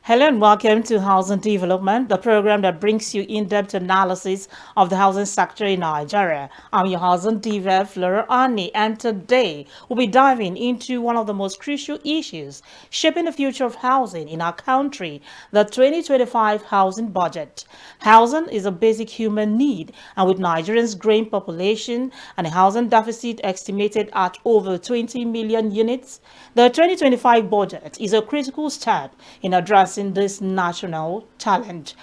Hello and welcome to Housing Development, the program that brings you in-depth analysis of the housing sector in Nigeria. I'm your housing diva, Flora Ani, and today we'll be diving into one of the most crucial issues shaping the future of housing in our country, the 2025 housing budget. Housing is a basic human need, and with Nigerians' growing population and a housing deficit estimated at over 20 million units, the 2025 budget is a critical step in addressing this national challenge.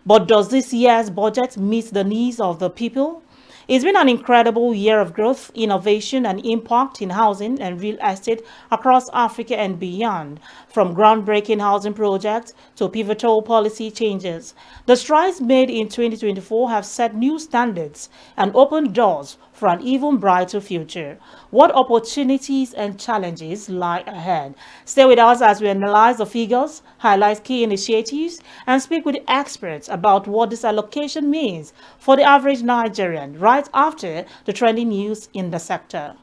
But does this year's budget meet the needs of the people? It's been an incredible year of growth, innovation, and impact in housing and real estate across Africa and beyond, from groundbreaking housing projects to pivotal policy changes. The strides made in 2024 have set new standards and opened doors for an even brighter future. What opportunities and challenges lie ahead? Stay with us as we analyze the figures, highlight key initiatives, and speak with experts about what this allocation means for the average Nigerian right after the trending news in the sector.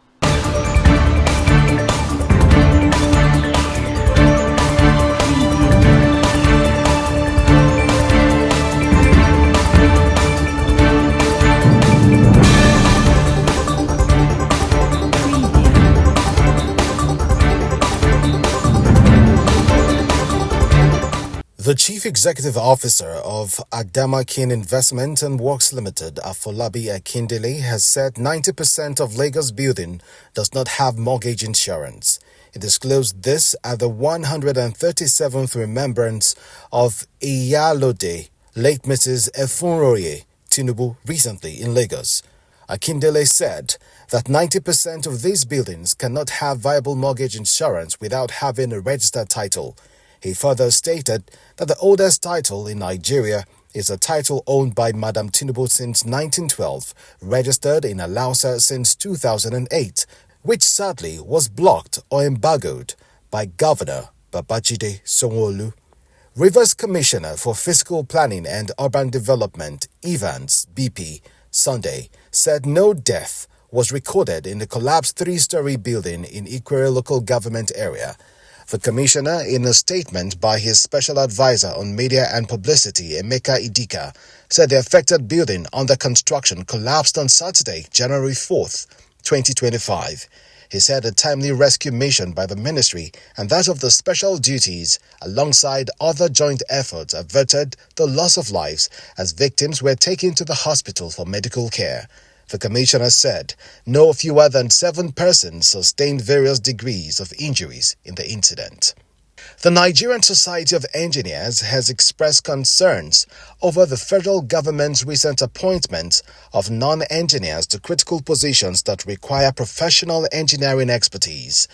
The Chief Executive Officer of Adamakin Investment and Works Limited, Afolabi Akindele, has said 90% of Lagos building does not have mortgage insurance. He disclosed this at the 137th remembrance of Iyalode, late Mrs. Efunroye Tinubu, recently in Lagos. Akindele said that 90% of these buildings cannot have viable mortgage insurance without having a registered title. He further stated that the oldest title in Nigeria is a title owned by Madam Tinubu since 1912, registered in Alausa since 2008, which sadly was blocked or embargoed by Governor Babajide Sanwo-Olu. Rivers Commissioner for Fiscal Planning and Urban Development, Evans BP, Sunday, said no death was recorded in the collapsed three-story building in Ikwerre local government area. The commissioner, in a statement by his special advisor on media and publicity, Emeka Idika, said the affected building under construction collapsed on Saturday, January 4th, 2025. He said a timely rescue mission by the ministry and that of the special duties, alongside other joint efforts, averted the loss of lives as victims were taken to the hospital for medical care. The commissioner said no fewer than 7 persons sustained various degrees of injuries in the incident. The Nigerian Society of Engineers has expressed concerns over the federal government's recent appointment of non-engineers to critical positions that require professional engineering expertise.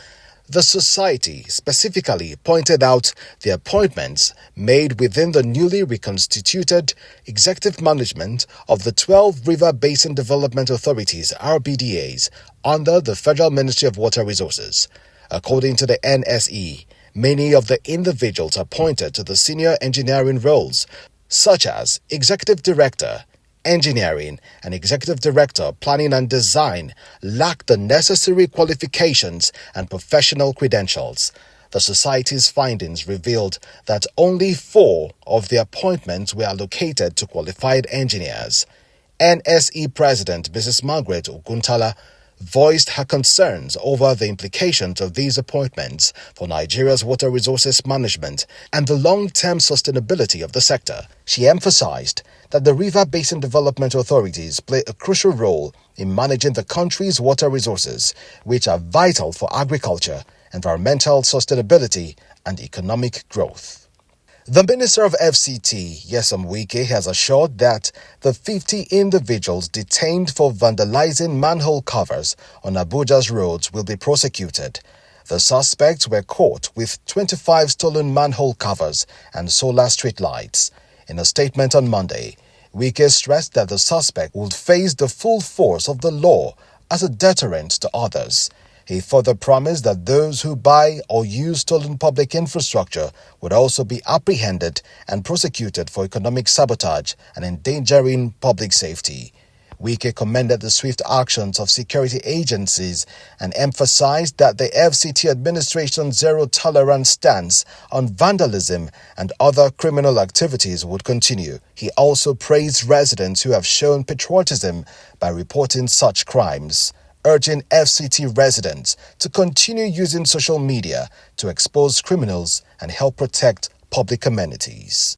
The society specifically pointed out the appointments made within the newly reconstituted executive management of the 12 River Basin Development Authorities (RBDAs) under the Federal Ministry of Water Resources. According to the NSE, many of the individuals appointed to the senior engineering roles, such as Executive Director, Engineering, and Executive Director, Planning and Design, lack the necessary qualifications and professional credentials. The Society's findings revealed that only 4 of the appointments were allocated to qualified engineers. NSE President Mrs. Margaret Oguntala voiced her concerns over the implications of these appointments for Nigeria's water resources management and the long-term sustainability of the sector. She emphasized that the River Basin Development Authorities play a crucial role in managing the country's water resources, which are vital for agriculture, environmental sustainability, and economic growth. The Minister of FCT, Nyesom Wike, has assured that the 50 individuals detained for vandalizing manhole covers on Abuja's roads will be prosecuted. The suspects were caught with 25 stolen manhole covers and solar street lights. In a statement on Monday, Wike stressed that the suspect would face the full force of the law as a deterrent to others. He further promised that those who buy or use stolen public infrastructure would also be apprehended and prosecuted for economic sabotage and endangering public safety. Wike commended the swift actions of security agencies and emphasized that the FCT administration's zero-tolerance stance on vandalism and other criminal activities would continue. He also praised residents who have shown patriotism by reporting such crimes, urging FCT residents to continue using social media to expose criminals and help protect public amenities.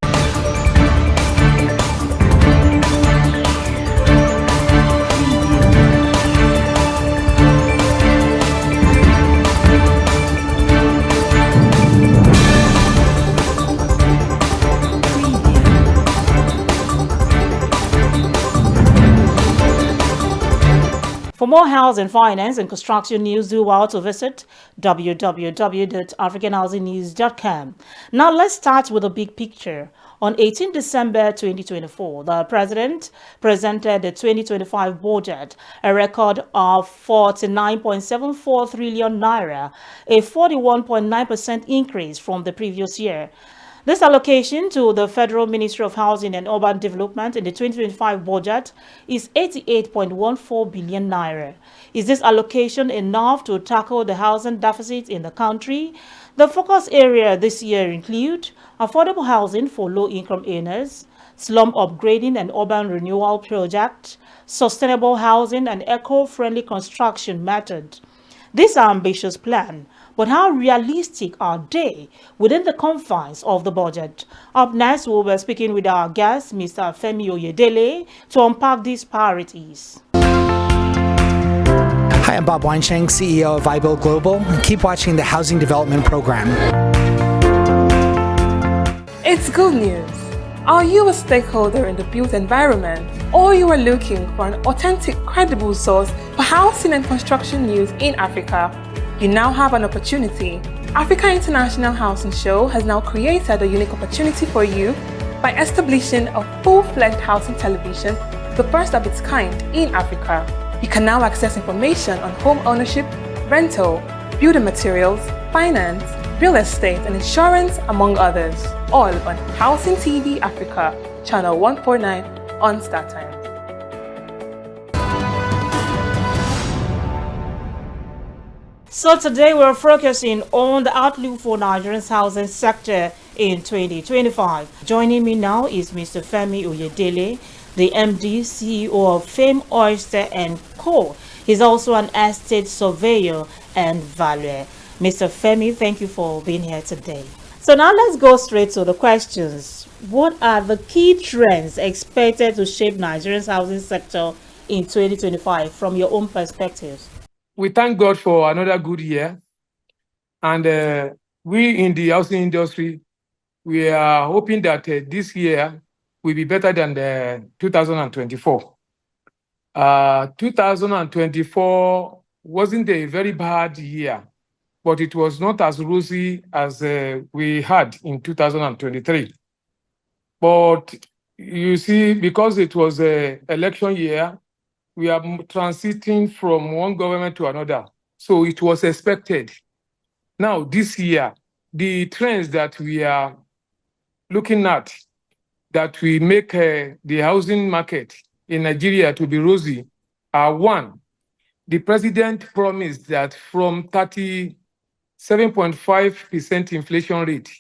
For more housing, finance, and construction news, do well to visit www.africanhousingnews.com. Now, let's start with a big picture. On 18 December 2024, the President presented the 2025 budget, a record of 49.74 trillion naira, a 41.9% increase from the previous year. This allocation to the Federal Ministry of Housing and Urban Development in the 2025 budget is 88.14 billion naira. Is this allocation enough to tackle the housing deficit in the country? The focus area this year include affordable housing for low-income earners, slum upgrading and urban renewal project, sustainable housing and eco-friendly construction method. This ambitious plan, but how realistic are they within the confines of the budget? Up next, we'll be speaking with our guest, Mr. Femi Oyedele, to unpack these priorities. Hi, I'm Bob Weinsheng, CEO of iBuild Global, and keep watching the Housing Development Program. It's good news. Are you a stakeholder in the built environment, or you are looking for an authentic, credible source for housing and construction news in Africa? You now have an opportunity. Africa International Housing Show has now created a unique opportunity for you by establishing a full-fledged housing television, the first of its kind in Africa. You can now access information on home ownership, rental, building materials, finance, real estate and insurance, among others, all on Housing TV Africa, channel 149 on Startimes. So today we're focusing on the outlook for Nigeria's housing sector in 2025. Joining me now is Mr. Femi Oyedele, the MD, CEO of Fame Oyster & Co. He's also an estate surveyor and valuer. Mr. Femi, thank you for being here today. So now let's go straight to the questions. What are the key trends expected to shape Nigeria's housing sector in 2025 from your own perspective? We thank God for another good year. And we in the housing industry, we are hoping that this year will be better than 2024. 2024 wasn't a very bad year, but it was not as rosy as we had in 2023. But you see, because it was an election year, we are transiting from one government to another. So it was expected. Now, this year, the trends that we are looking at that we make the housing market in Nigeria to be rosy are: one, the president promised that from 37.5% inflation rate,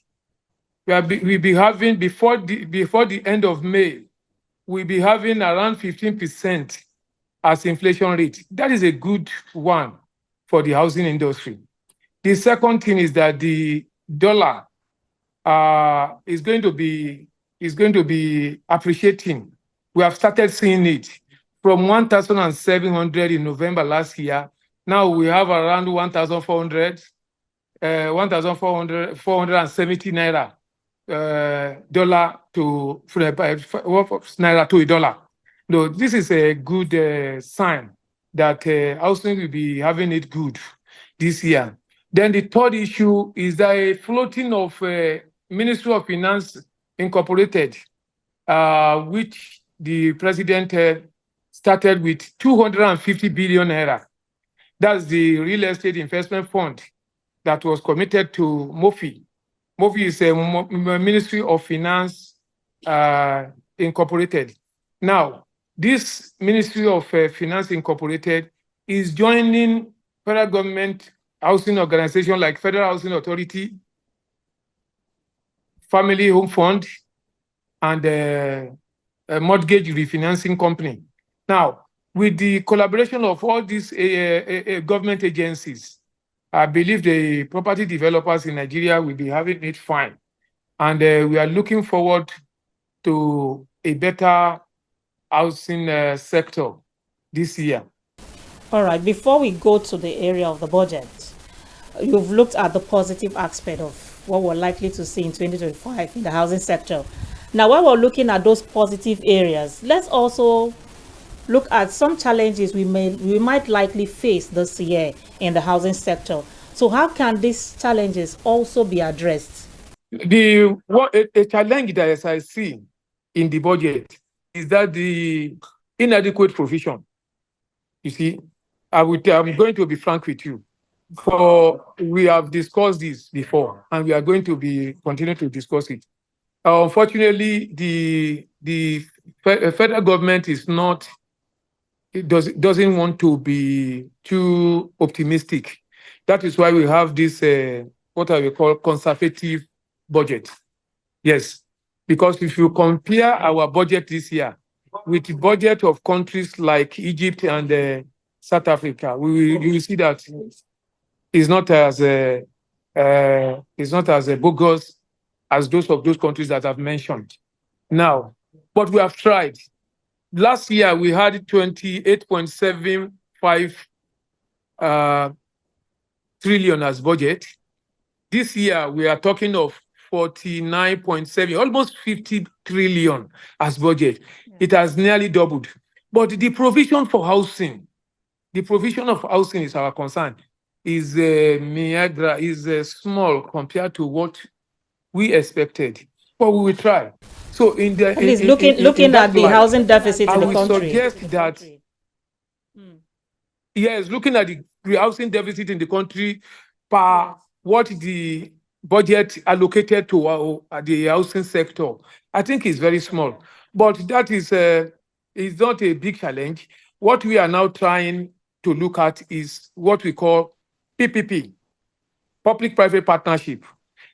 we'll be having, before the end of May, we'll be having around 15% as inflation rate. That is a good one for the housing industry. The second thing is that the dollar is going to be appreciating. We have started seeing it from 1,700 in November last year. Now we have around 1,470 naira dollar to naira to a dollar. No, this is a good sign that housing will be having it good this year. Then the third issue is the floating of Ministry of Finance Incorporated, which the president started with 250 billion naira. That's the real estate investment fund that was committed to MOFI. MOFI is a Ministry of Finance Incorporated. Now, this Ministry of Finance Incorporated is joining federal government housing organization like Federal Housing Authority, Family Home Fund, and a mortgage refinancing company. Now, with the collaboration of all these government agencies, I believe the property developers in Nigeria will be having it fine. And we are looking forward to a better housing sector this year. All right, before we go to the area of the budget, you've looked at the positive aspect of what we're likely to see in 2025 in the housing sector. Now, while we're looking at those positive areas, let's also look at some challenges we might likely face this year in the housing sector. So how can these challenges also be addressed? A challenge that as I see in the budget is that the inadequate provision. You see, I'm going to be frank with you. We have discussed this before, and we are going to be continue to discuss it. Unfortunately, the federal government is not. It doesn't want to be too optimistic. That is why we have this what I will call conservative budget. Yes, because if you compare our budget this year with the budget of countries like Egypt and South Africa, you will see that it's not as bogus as those countries that I've mentioned. Now, but we have tried. Last year we had 28.75 trillion as budget. This year we are talking of 49.7, almost 50 trillion as budget. Yeah. It has nearly doubled. But the provision for housing, the provision of housing is our concern, is small compared to what we expected. But we will try. So in the looking at the housing deficit in the country, I would suggest that yes, looking at the housing deficit in the country per what the budget allocated to the housing sector, I think is very small. But that is not a big challenge. What we are now trying to look at is what we call PPP, public-private partnership.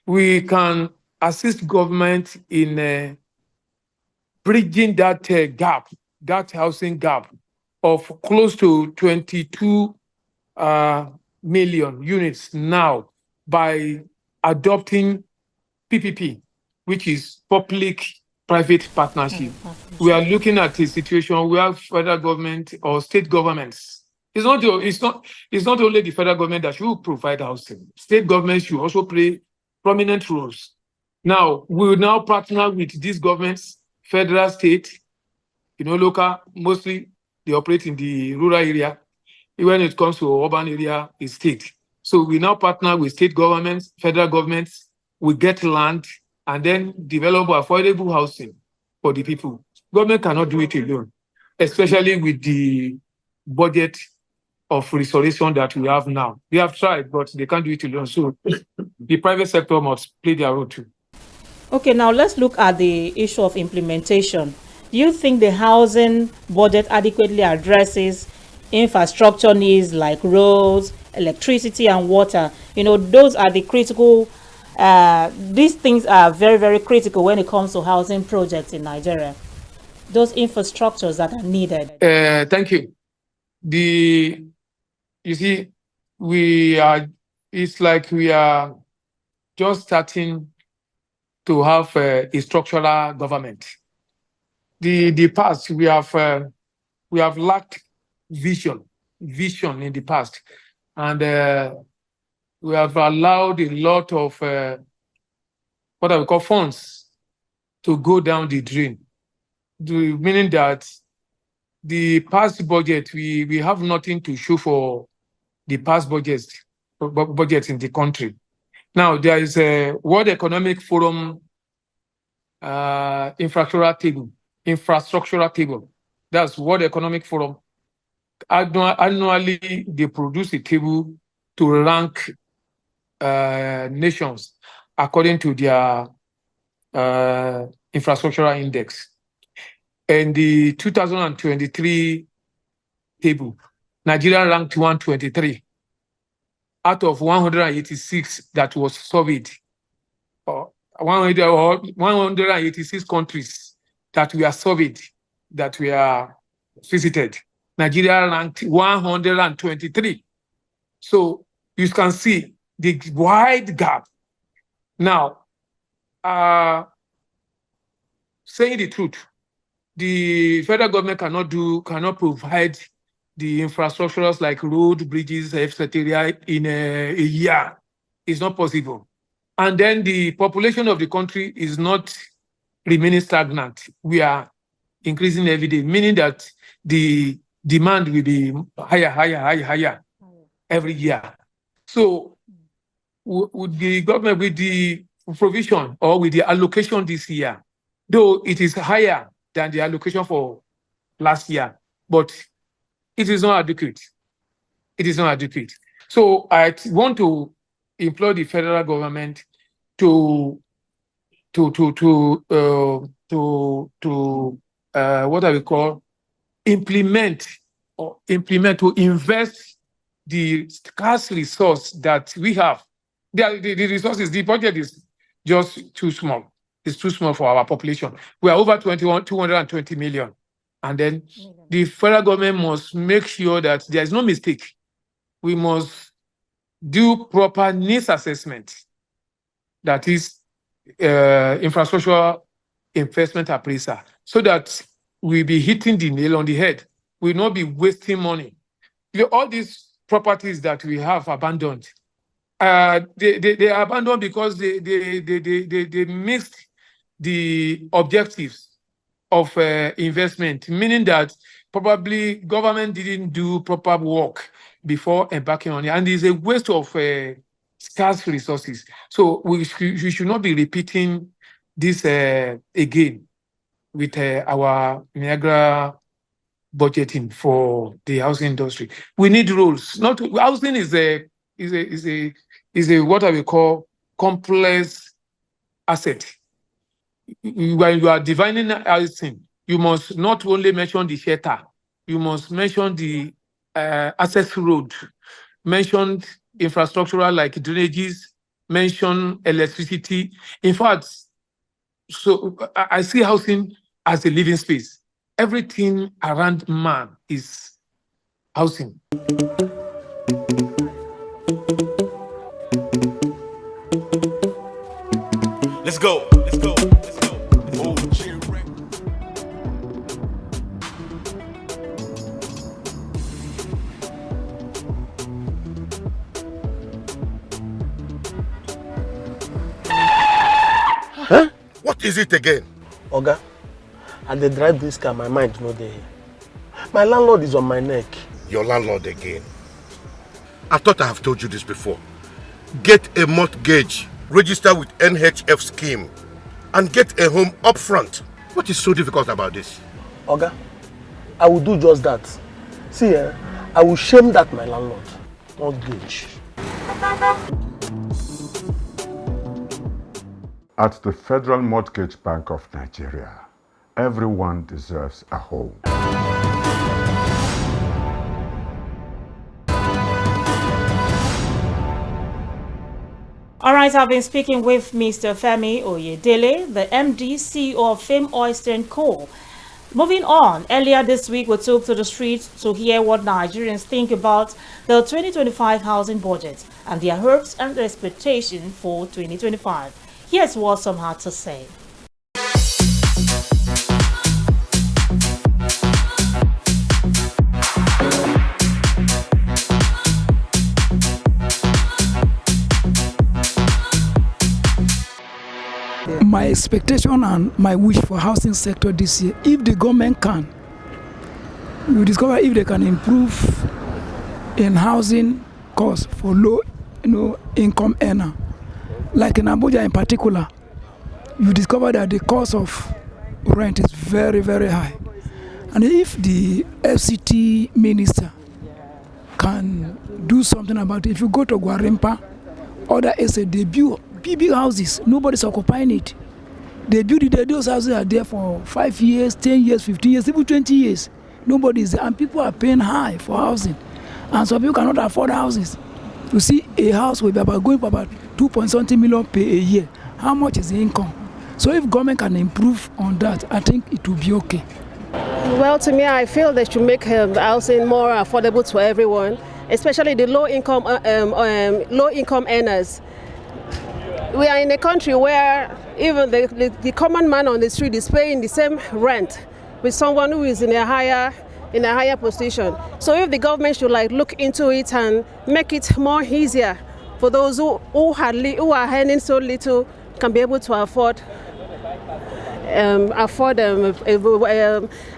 We can assist government in bridging that gap, that housing gap of close to 22 million units now by adopting PPP, which is public-private partnership. We are looking at a situation where federal government or state governments, it's not only the federal government that should provide housing. State governments should also play prominent roles. Now, we will now partner with these governments, federal, state, local, mostly they operate in the rural area. When it comes to urban area, it's state. So we now partner with state governments, federal governments, we get land and then develop affordable housing for the people. Government cannot do it alone, especially with the budget of restoration that we have now. They have tried, but they can't do it alone. So the private sector must play their role too. Okay, now let's look at the issue of implementation. Do you think the housing budget adequately addresses infrastructure needs like roads, electricity, and water? Those are the critical, these things are very, very critical when it comes to housing projects in Nigeria. Those infrastructures that are needed. Thank you. You see, it's like we are just starting to have a structural government. The past, we have lacked vision in the past, and we have allowed a lot of what I would call funds to go down the drain, meaning that the past budget, we have nothing to show for the past budgets in the country. Now, there is a World Economic Forum infrastructural table. That's World Economic Forum. Annually, they produce a table to rank nations according to their infrastructural index. And the 2023 table, Nigeria ranked 123 out of 186 that was surveyed, or 186 countries that we are surveyed, that we are visited. Nigeria ranked 123. So you can see the wide gap. Now, saying the truth, the federal government cannot provide the infrastructures like road, bridges, etc. in a year. It's not possible. And then the population of the country is not remaining stagnant. We are increasing every day, meaning that the demand will be higher every year. So with the government, with the provision or with the allocation this year, though it is higher than the allocation for last year, but it is not adequate. It is not adequate. So I want to implore the federal government to what I will call implement to invest the scarce resource that we have. The resources, the budget is just too small. It's too small for our population. We are over 220 million. And then the federal government must make sure that there is no mistake. We must do proper needs assessment. That is infrastructure investment appraiser, so that we'll be hitting the nail on the head. We'll not be wasting money. All these properties that we have abandoned, they are abandoned because they missed the objectives of investment, meaning that probably government didn't do proper work before embarking on it, and it's a waste of scarce resources. So we should not be repeating this again with our Niagara budgeting for the housing industry. We need rules. Not housing is a what I will call complex asset. When you are defining housing, you must not only mention the shelter, you must mention the access road, mention infrastructural like drainages, mention electricity. In fact, so I see housing as a living space. Everything around man is housing. Let's go. Huh? What is it again? Oga, and they drive this car, my mind no dey. My landlord is on my neck. Your landlord again? I thought I have told you this before. Get a mortgage, register with NHF scheme, and get a home up front. What is so difficult about this? Oga, I will do just that. See, I will shame that my landlord. Mortgage. At the Federal Mortgage Bank of Nigeria, everyone deserves a home. All right, I've been speaking with Mr. Femi Oyedele, the MD, CEO of Fame Oyster & Co. Moving on, earlier this week we took to the streets to hear what Nigerians think about the 2025 housing budget and their hopes and expectations for 2025. Here's what some had to say. My expectation and my wish for housing sector this year, if the government can, we discover if they can improve in housing costs for low income earner. Like in Abuja in particular, you discover that the cost of rent is very, very high. And if the FCT minister can do something about it, if you go to Gwarimpa, other estates, they build big houses, nobody's occupying it. They build it there, those houses are there for 5 years, 10 years, 15 years, even 20 years. Nobody is there, and people are paying high for housing. And some people cannot afford houses. You see, a house will be going for about 2.something million per a year. How much is the income? So if government can improve on that, I think it will be okay. Well, to me, I feel they should make housing more affordable to everyone, especially the low-income earners. We are in a country where even the common man on the street is paying the same rent with someone who is in a higher position. So if the government should look into it and make it more easier for those who are earning so little, can be able to afford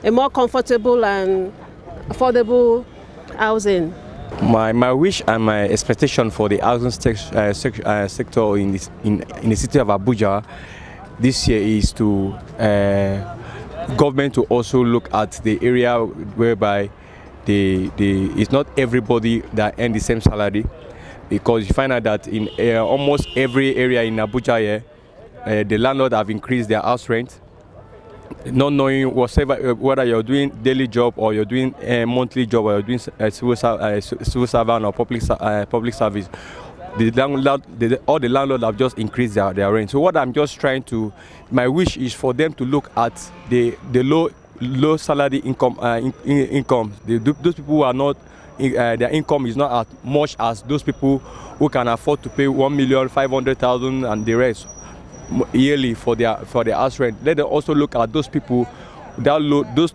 a more comfortable and affordable housing. My wish and my expectation for the housing sector in the city of Abuja this year is to government to also look at the area whereby it's not everybody that earn the same salary, because you find out that in almost every area in Abuja here, the landlord have increased their house rent, not knowing whether you're doing daily job or you're doing a monthly job or you're doing civil servant or public service. All the landlords have just increased their rent. So what I'm just my wish is for them to look at the low salary income. Those people who are not, their income is not as much as those people who can afford to pay 1,500,000 and the rest yearly for their house rent. Let them also look at those people, those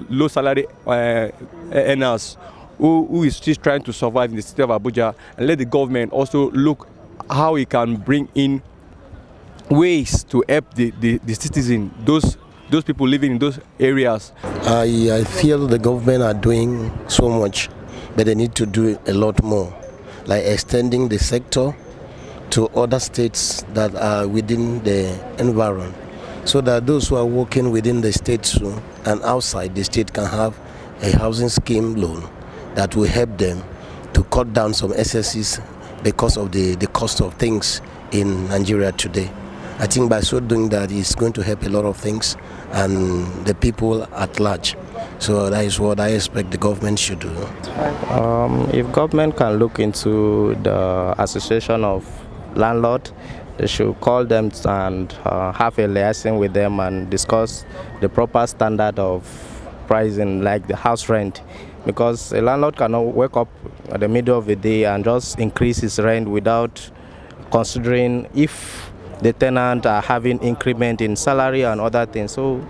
low salary earners who is still trying to survive in the city of Abuja, and let the government also look how it can bring in ways to help the citizen, those people living in those areas. I feel the government are doing so much, but they need to do a lot more, like extending the sector to other states that are within the environment, so that those who are working within the state and outside the state can have a housing scheme loan that will help them to cut down some excesses because of the cost of things in Nigeria today. I think by so doing that, it's going to help a lot of things and the people at large. So that is what I expect the government should do. If government can look into the association of landlord, they should call them and have a liaison with them and discuss the proper standard of pricing, like the house rent, because a landlord cannot wake up at the middle of the day and just increase his rent without considering if the tenant are having increment in salary and other things. So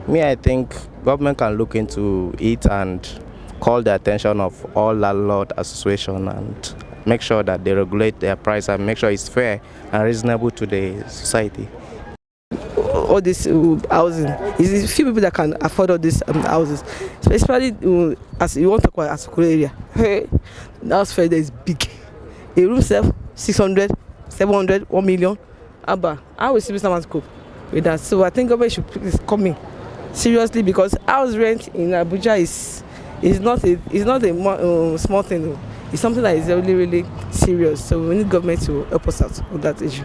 I think government can look into it and call the attention of all landlord association and make sure that they regulate their price and make sure it's fair and reasonable to the society. All this housing, it's few people that can afford all these houses, especially as you want to call Asukuro area. The house fare there is big. A room self 600, 700, 1 million. Abba, I will see someone cope with that. So I think government should please come in seriously, because house rent in Abuja is not a small thing. It's something that is really, really serious. So we need government to help us out on that issue.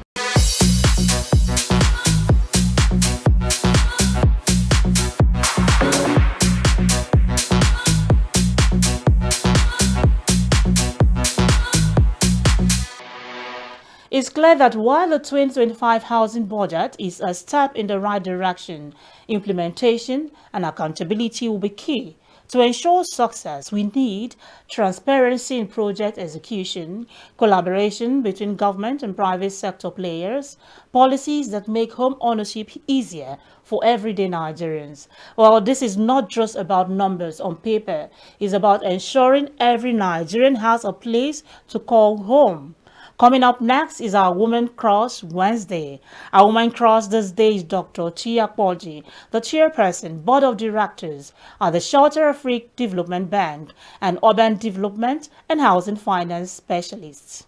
It's clear that while the 2025 housing budget is a step in the right direction, implementation and accountability will be key. To ensure success, we need transparency in project execution, collaboration between government and private sector players, policies that make home ownership easier for everyday Nigerians. Well, this is not just about numbers on paper. It's about ensuring every Nigerian has a place to call home. Coming up next is our Women Cross Wednesday. Our Women Cross this day is Dr. Chiakpoji, the Chairperson, Board of Directors at the Shelter Africa Development Bank, and Urban Development and Housing Finance Specialists.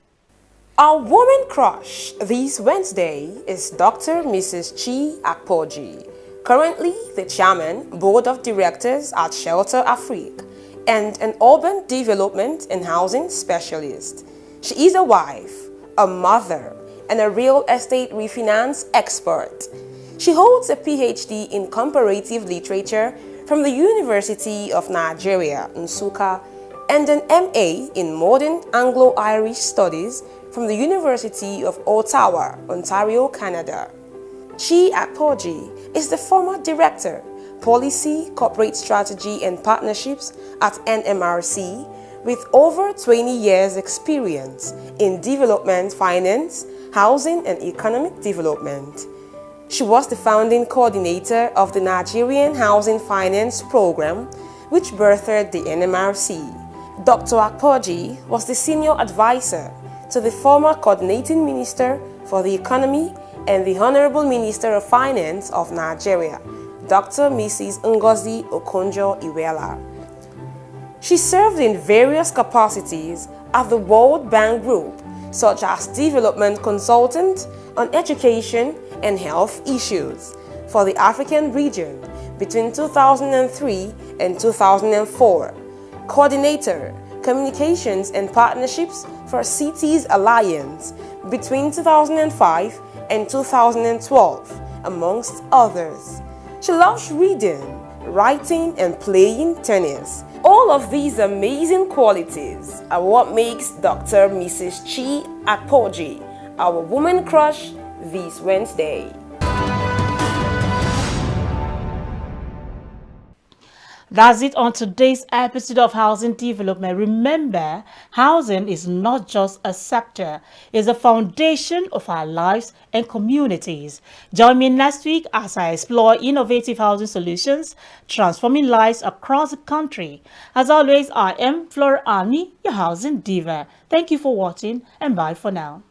Our Woman Crush this Wednesday is Dr. Mrs. Chi Akpoji, currently the Chairman, Board of Directors at Shelter Africa, and an Urban Development and Housing Specialist. She is a wife, a mother, and a real estate refinance expert. She holds a PhD in comparative literature from the University of Nigeria, Nsukka, and an MA in modern Anglo-Irish studies from the University of Ottawa, Ontario, Canada. Chi Akpoji is the former Director, Policy, Corporate Strategy and Partnerships at NMRC with over 20 years experience in development finance, housing and economic development. She was the founding coordinator of the Nigerian Housing Finance Program, which birthed the NMRC. Dr. Akpoji was the senior advisor to the former coordinating minister for the economy and the Honorable Minister of Finance of Nigeria, Dr. Mrs. Ngozi Okonjo-Iweala. She served in various capacities at the World Bank Group, such as development consultant on education and health issues for the African region between 2003 and 2004, coordinator, communications and partnerships for Cities Alliance between 2005 and 2012, amongst others. She loves reading, writing, and playing tennis. All of these amazing qualities are what makes Dr. Mrs. Chi Akpoji our woman crush this Wednesday. That's it on today's episode of Housing Development. Remember, housing is not just a sector, it's a foundation of our lives and communities. Join me next week as I explore innovative housing solutions, transforming lives across the country. As always, I am Flora Ani, your housing diva. Thank you for watching and bye for now.